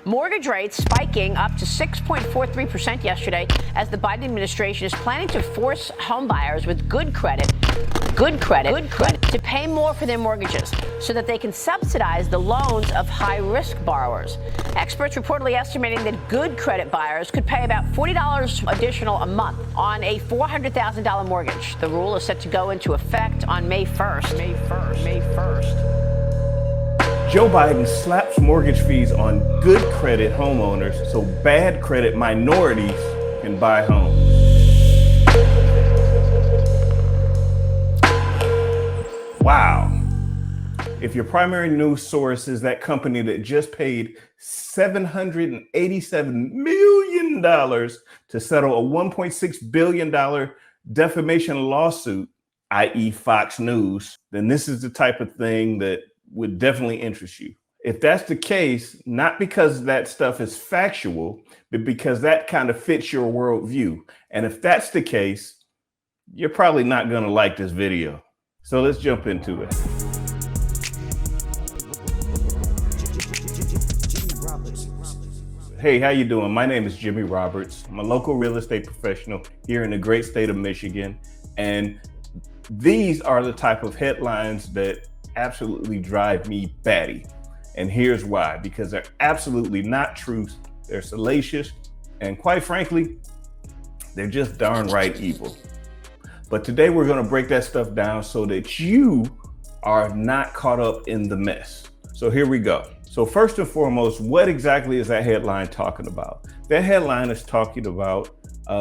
Mortgage rates spiking up to 6.43% yesterday as the Biden administration is planning to force homebuyers with good credit to pay more for their mortgages so that they can subsidize the loans of high-risk borrowers. Experts reportedly estimating that good credit buyers could pay about $40 additional a month on a $400,000 mortgage. The rule is set to go into effect on May 1st. May 1st. Joe Biden slaps mortgage fees on good credit homeowners so bad credit minorities can buy homes. Wow. If your primary news source is that company that just paid $787 million to settle a $1.6 billion defamation lawsuit, i.e. Fox News, then this is the type of thing that would definitely interest you. If that's the case, not because that stuff is factual, but because that kind of fits your worldview. And if that's the case, you're probably not going to like this video. So let's jump into it. Hey, how you doing? My name is Jimmy Roberts. I'm a local real estate professional here in the great state of Michigan. And these are the type of headlines that absolutely drive me batty. And here's why: because they're absolutely not truth, they're salacious, and quite frankly, they're just darn right evil. But today we're going to break that stuff down so that you are not caught up in the mess. So here we go. So first and foremost, what exactly is that headline talking about? That headline is talking about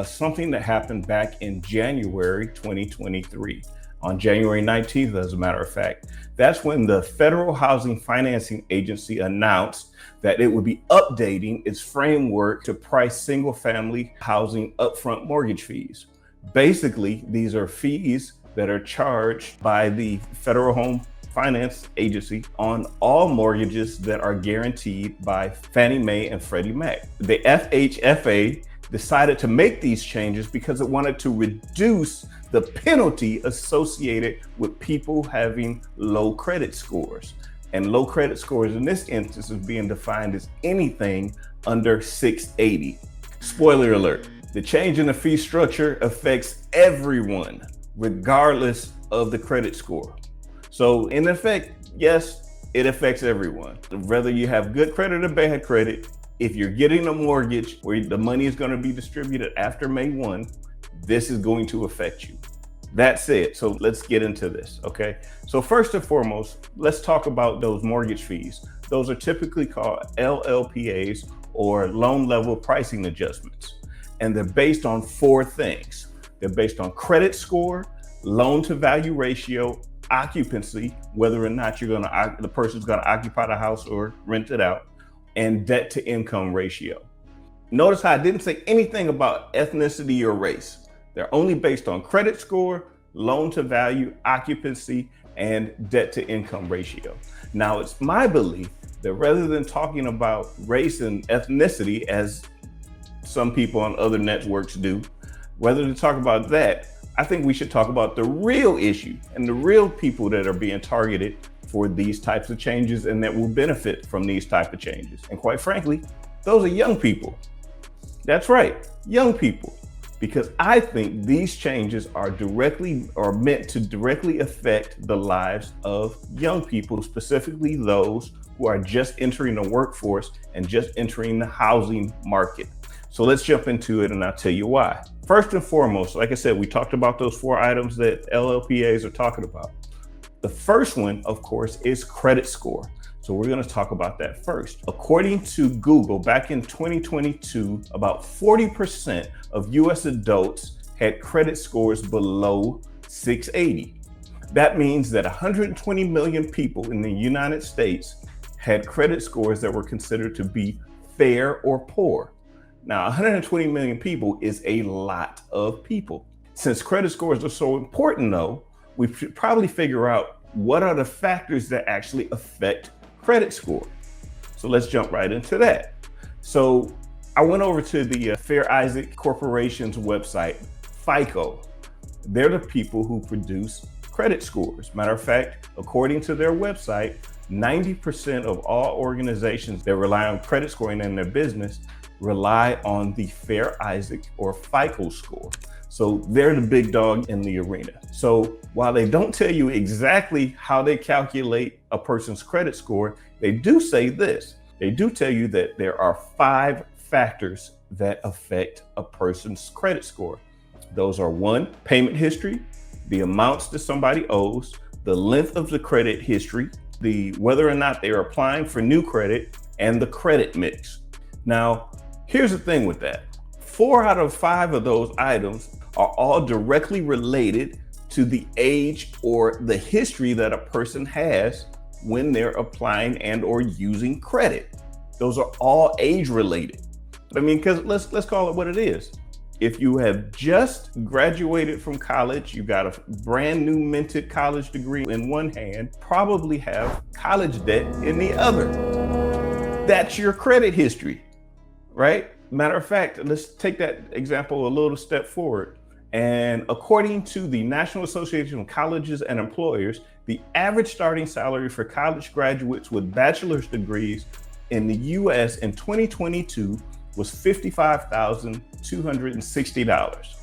something that happened back in January 2023. On January 19th, as a matter of fact. That's when the Federal Housing Financing Agency announced that it would be updating its framework to price single-family housing upfront mortgage fees. Basically, these are fees that are charged by the Federal Home Finance Agency on all mortgages that are guaranteed by Fannie Mae and Freddie Mac. The FHFA decided to make these changes because it wanted to reduce the penalty associated with people having low credit scores. And low credit scores in this instance is being defined as anything under 680. Spoiler alert, the change in the fee structure affects everyone, regardless of the credit score. So in effect, yes, it affects everyone. Whether you have good credit or bad credit, if you're getting a mortgage where the money is going to be distributed after May 1, this is going to affect you. That's it. So let's get into this, okay? So first and foremost, let's talk about those mortgage fees. Those are typically called LLPAs, or loan level pricing adjustments. And they're based on four things. They're based on credit score, loan to value ratio, occupancy, whether or not the person's going to occupy the house or rent it out, and debt to income ratio. Notice how I didn't say anything about ethnicity or race. They're only based on credit score, loan to value, occupancy, and debt to income ratio. Now, it's my belief that rather than talking about race and ethnicity, as some people on other networks do, rather than talk about that, I think we should talk about the real issue and the real people that are being targeted for these types of changes and that will benefit from these type of changes. And quite frankly, those are young people. That's right, young people. Because I think these changes are meant to directly affect the lives of young people, specifically those who are just entering the workforce and just entering the housing market. So let's jump into it and I'll tell you why. First and foremost, like I said, we talked about those four items that LLPAs are talking about. The first one, of course, is credit score. So we're going to talk about that first. According to Google, back in 2022, about 40% of US adults had credit scores below 680. That means that 120 million people in the United States had credit scores that were considered to be fair or poor. Now, 120 million people is a lot of people. Since credit scores are so important though, we should probably figure out what are the factors that actually affect credit score. So let's jump right into that. So I went over to the Fair Isaac Corporation's website, FICO. They're the people who produce credit scores. Matter of fact, according to their website, 90% of all organizations that rely on credit scoring in their business rely on the Fair Isaac or FICO score. So they're the big dog in the arena. So while they don't tell you exactly how they calculate a person's credit score, they do say this. They do tell you that there are 5 factors that affect a person's credit score. Those are 1, payment history, the amounts that somebody owes, the length of the credit history, the whether or not they're applying for new credit, and the credit mix. Now, here's the thing with that. 4 out of 5 of those items are all directly related to the age or the history that a person has when they're applying and or using credit. Those are all age related. I mean, because let's call it what it is. If you have just graduated from college, you got a brand new minted college degree in one hand, probably have college debt in the other. That's your credit history, right? Matter of fact, let's take that example a little step forward. And according to the National Association of Colleges and Employers, the average starting salary for college graduates with bachelor's degrees in the US in 2022 was $55,260,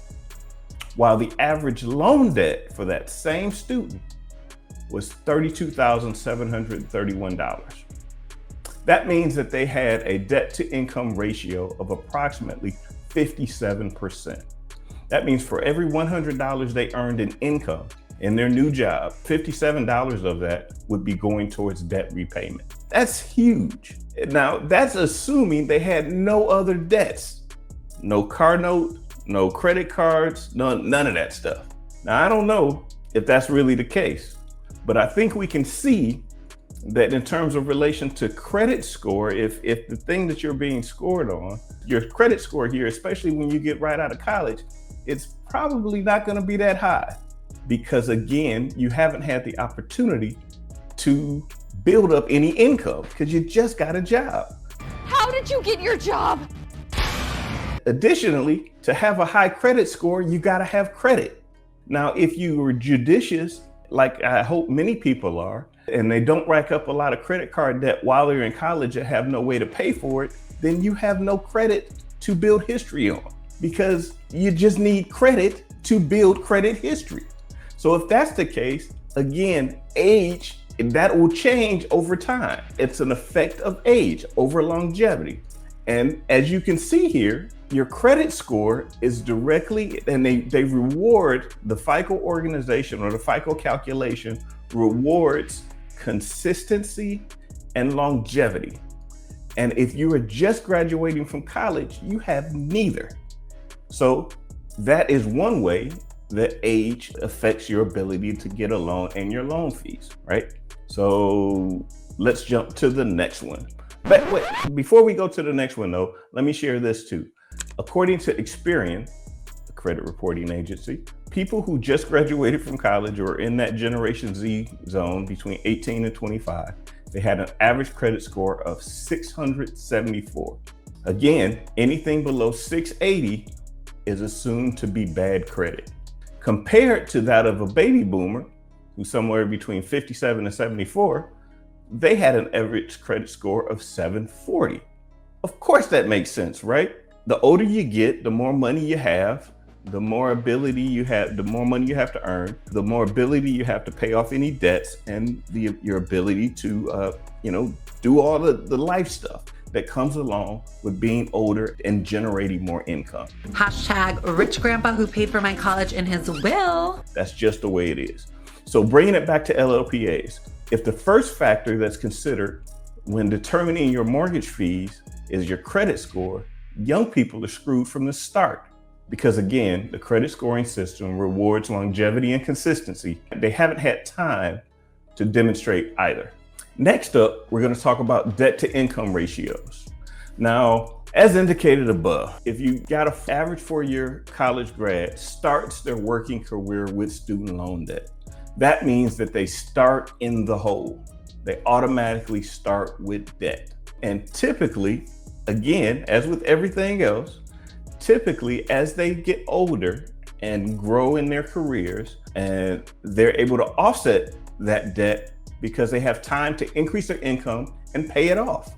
while the average loan debt for that same student was $32,731. That means that they had a debt to income ratio of approximately 57%. That means for every $100 they earned in income in their new job, $57 of that would be going towards debt repayment. That's huge. Now, that's assuming they had no other debts, no car note, no credit cards, none of that stuff. Now, I don't know if that's really the case, but I think we can see that in terms of relation to credit score, if the thing that you're being scored on, your credit score here, especially when you get right out of college, it's probably not going to be that high because, again, you haven't had the opportunity to build up any income because you just got a job. How did you get your job? Additionally, to have a high credit score, you got to have credit. Now, if you were judicious, like I hope many people are, and they don't rack up a lot of credit card debt while they're in college and have no way to pay for it, then you have no credit to build history on because you just need credit to build credit history. So if that's the case, again, age, that will change over time. It's an effect of age over longevity. And as you can see here, your credit score is directly, and they reward the FICO organization or the FICO calculation rewards consistency and longevity. And if you are just graduating from college, you have neither. So that is one way that age affects your ability to get a loan and your loan fees, right? So let's jump to the next one. But wait, before we go to the next one though, let me share this too. According to Experian, the credit reporting agency, people who just graduated from college or in that Generation Z zone between 18 and 25, they had an average credit score of 674. Again, anything below 680 is assumed to be bad credit. Compared to that of a baby boomer, who's somewhere between 57 and 74, they had an average credit score of 740. Of course that makes sense, right? The older you get, the more money you have, the more ability you have, the more money you have to earn, the more ability you have to pay off any debts, and your ability to, do all the life stuff that comes along with being older and generating more income. Hashtag rich grandpa who paid for my college in his will. That's just the way it is. So bringing it back to LLPAs, if the first factor that's considered when determining your mortgage fees is your credit score, young people are screwed from the start. Because again, the credit scoring system rewards longevity and consistency. They haven't had time to demonstrate either. Next up, we're going to talk about debt to income ratios. Now, as indicated above, if you got an average 4-year college grad starts their working career with student loan debt, that means that they start in the hole. They automatically start with debt. And typically, again, as with everything else, typically as they get older and grow in their careers and they're able to offset that debt because they have time to increase their income and pay it off.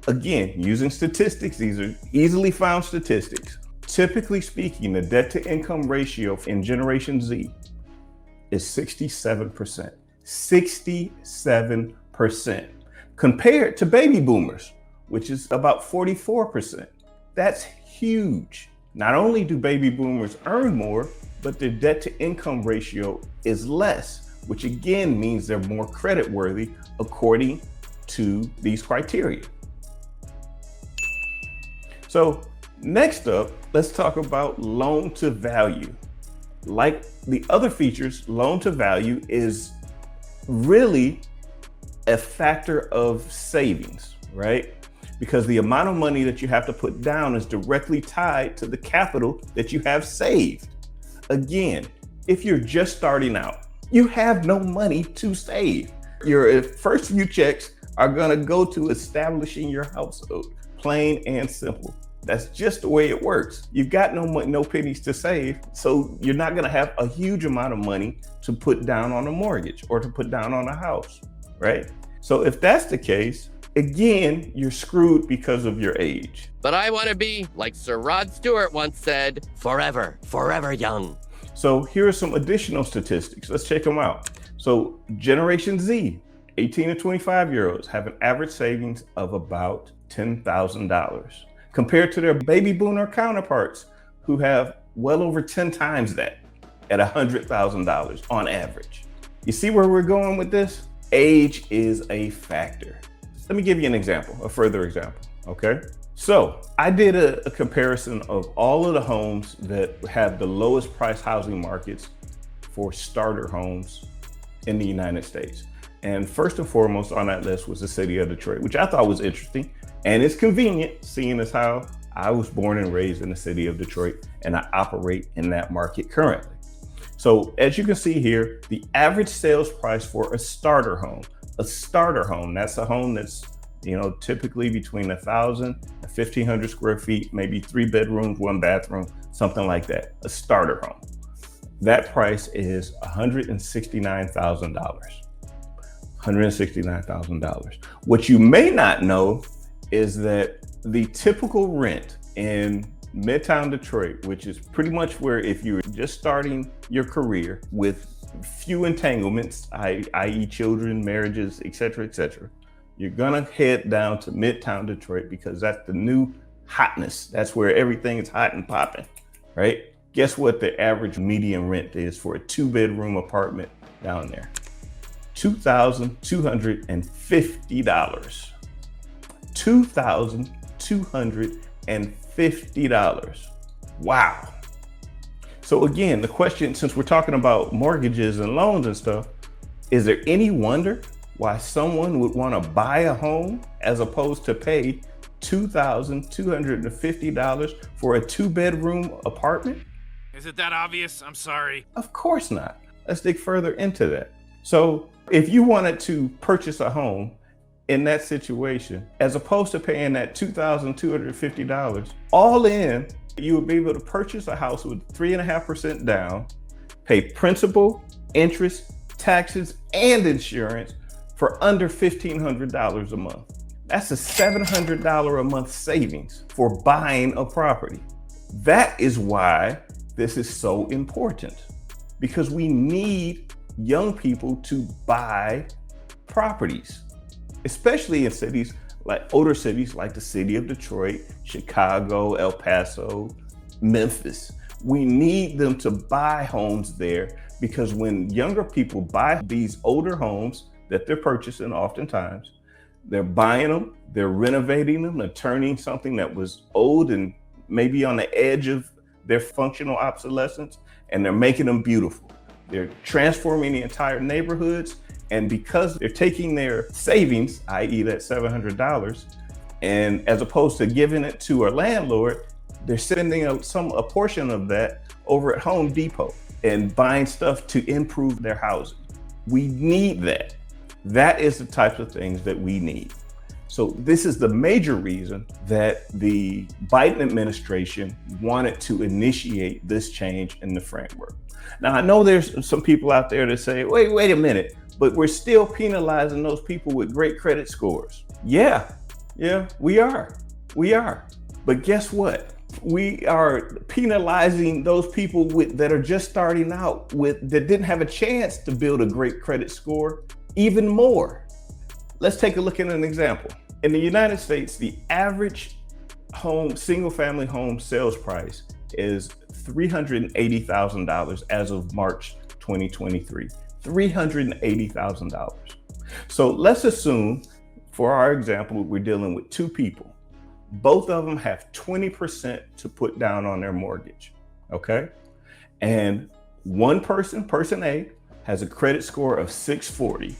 Again, using statistics, these are easily found statistics. Typically speaking, the debt to income ratio in Generation Z is 67%. 67% compared to baby boomers, which is about 44%. That's huge. Not only do baby boomers earn more, but their debt to income ratio is less, which again means they're more creditworthy according to these criteria. So next up, let's talk about loan to value. Like the other features, loan to value is really a factor of savings, right? Because the amount of money that you have to put down is directly tied to the capital that you have saved. Again, if you're just starting out, you have no money to save. Your first few checks are gonna go to establishing your household, plain and simple. That's just the way it works. You've got no pennies to save, so you're not gonna have a huge amount of money to put down on a mortgage or to put down on a house, right? So if that's the case, again, you're screwed because of your age. But I want to be, like Sir Rod Stewart once said, forever, forever young. So here are some additional statistics. Let's check them out. So Generation Z, 18 to 25-year-olds have an average savings of about $10,000 compared to their baby boomer counterparts who have well over 10 times that at $100,000 on average. You see where we're going with this? Age is a factor. Let me give you an example, a further example, okay? So I did a comparison of all of the homes that have the lowest price housing markets for starter homes in the United States. And first and foremost on that list was the city of Detroit, which I thought was interesting. And it's convenient, seeing as how I was born and raised in the city of Detroit and I operate in that market currently. So as you can see here, the average sales price for a starter home, that's a home that's, typically between 1,000 and 1,500 square feet, maybe 3 bedrooms, 1 bathroom, something like that, a starter home. That price is $169,000. $169,000. What you may not know is that the typical rent in Midtown Detroit, which is pretty much where if you're just starting your career with few entanglements, i.e. children, marriages, etc., you're gonna head down to Midtown Detroit because that's the new hotness. That's where everything is hot and popping, right? Guess what the average median rent is for a 2-bedroom apartment down there? $2,250. $2,250. Wow. So again, the question, since we're talking about mortgages and loans and stuff, is there any wonder why someone would want to buy a home as opposed to pay $2,250 for a 2-bedroom apartment? Is it that obvious? I'm sorry. Of course not. Let's dig further into that. So if you wanted to purchase a home in that situation, as opposed to paying that $2,250, all in, you would be able to purchase a house with 3.5% down, pay principal, interest, taxes, and insurance for under $1,500 a month. That's a $700 a month savings for buying a property. That is why this is so important, because we need young people to buy properties, especially in cities like older cities like the city of Detroit, Chicago, El Paso, Memphis. We need them to buy homes there because when younger people buy these older homes that they're purchasing oftentimes, they're buying them, they're renovating them, they're turning something that was old and maybe on the edge of their functional obsolescence, and they're making them beautiful. They're transforming the entire neighborhoods, and because they're taking their savings, i.e. that $700, and as opposed to giving it to a landlord, they're sending a portion of that over at Home Depot and buying stuff to improve their housing. We need that. That is the types of things that we need. So this is the major reason that the Biden administration wanted to initiate this change in the framework. Now, I know there's some people out there that say, wait a minute, but we're still penalizing those people with great credit scores. Yeah, we are. But guess what? We are penalizing those people that are just starting out that didn't have a chance to build a great credit score even more. Let's take a look at an example. In the United States, the average single-family home sales price is $380,000 as of March 2023. $380,000. So let's assume, for our example, we're dealing with two people. Both of them have 20% to put down on their mortgage, okay? And one person A, has a credit score of 640.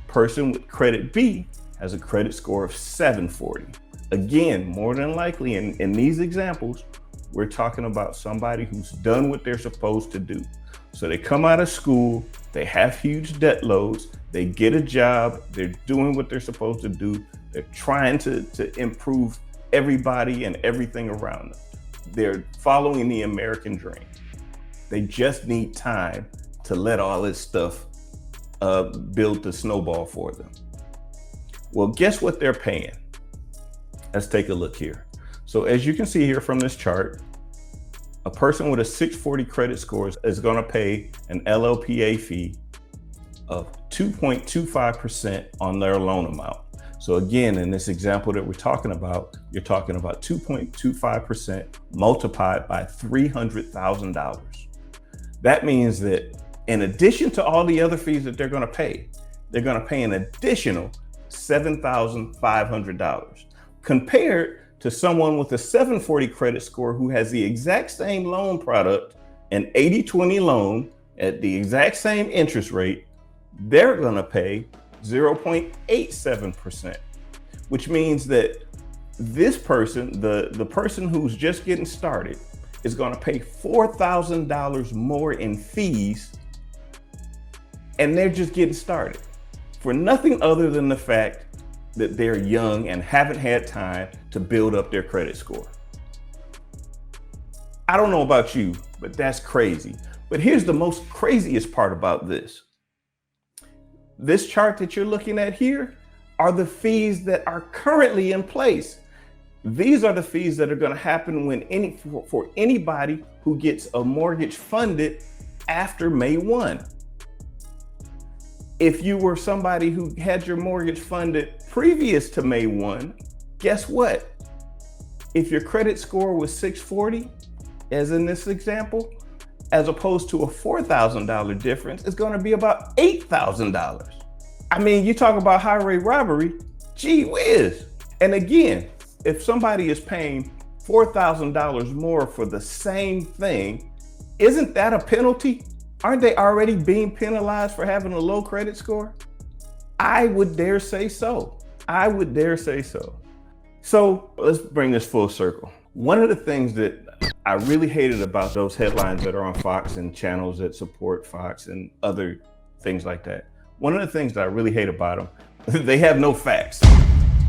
Person with credit B has a credit score of 740. Again, more than likely in these examples, we're talking about somebody who's done what they're supposed to do. So they come out of school, they have huge debt loads, they get a job, they're doing what they're supposed to do, they're trying to improve everybody and everything around them. They're following the American dream. They just need time to let all this stuff build the snowball for them. Well, guess what they're paying? Let's take a look here. So as you can see here from this chart, a person with a 640 credit score is going to pay an LLPA fee of 2.25% on their loan amount. So again, in this example that we're talking about, you're talking about 2.25% multiplied by $300,000. That means that in addition to all the other fees that they're going to pay an additional $7,500 compared to someone with a 740 credit score who has the exact same loan product, an 80-20 loan at the exact same interest rate. They're going to pay 0.87%, which means that this person, the person who's just getting started, is going to pay $4,000 more in fees, and they're just getting started for nothing other than the fact that they're young and haven't had time to build up their credit score. I don't know about you, but that's crazy. But here's the most craziest part about this. This chart that you're looking at here are the fees that are currently in place. These are the fees that are going to happen for anybody who gets a mortgage funded after May 1. If you were somebody who had your mortgage funded previous to May 1, guess what? If your credit score was 640, as in this example, as opposed to a $4,000 difference, it's going to be about $8,000. I mean, you talk about highway robbery, gee whiz. And again, if somebody is paying $4,000 more for the same thing, isn't that a penalty? Aren't they already being penalized for having a low credit score? I would dare say so. So let's bring this full circle. One of the things that I really hated about those headlines that are on Fox and channels that support Fox and other things like that, one of the things that I really hate about them, they have no facts.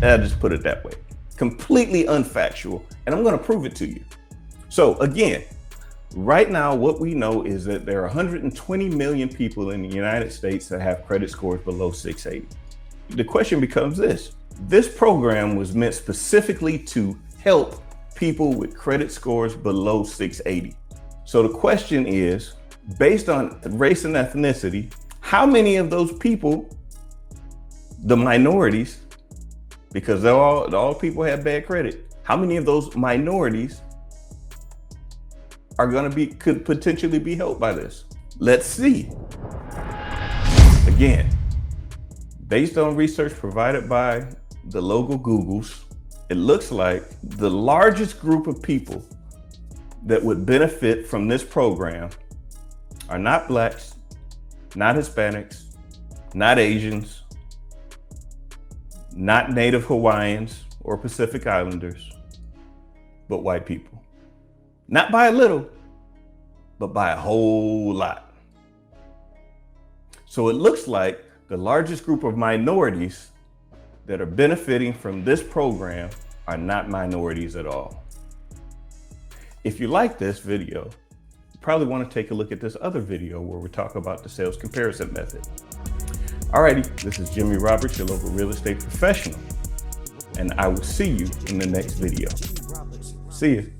I'll just put it that way. Completely unfactual, and I'm going to prove it to you. So again, right now, what we know is that there are 120 million people in the United States that have credit scores below 680. The question becomes this. This program was meant specifically to help people with credit scores below 680. So the question is, based on race and ethnicity, how many of those people, the minorities, because all people have bad credit, how many of those minorities could potentially be helped by this? Let's see. Again, based on research provided by the local Googles, it looks like the largest group of people that would benefit from this program are not Blacks, not Hispanics, not Asians, not Native Hawaiians or Pacific Islanders, but white people. Not by a little, but by a whole lot. So it looks like the largest group of minorities that are benefiting from this program are not minorities at all. If you like this video, you probably want to take a look at this other video where we talk about the sales comparison method. Alrighty, this is Jimmy Roberts, your local real estate professional, and I will see you in the next video. See you.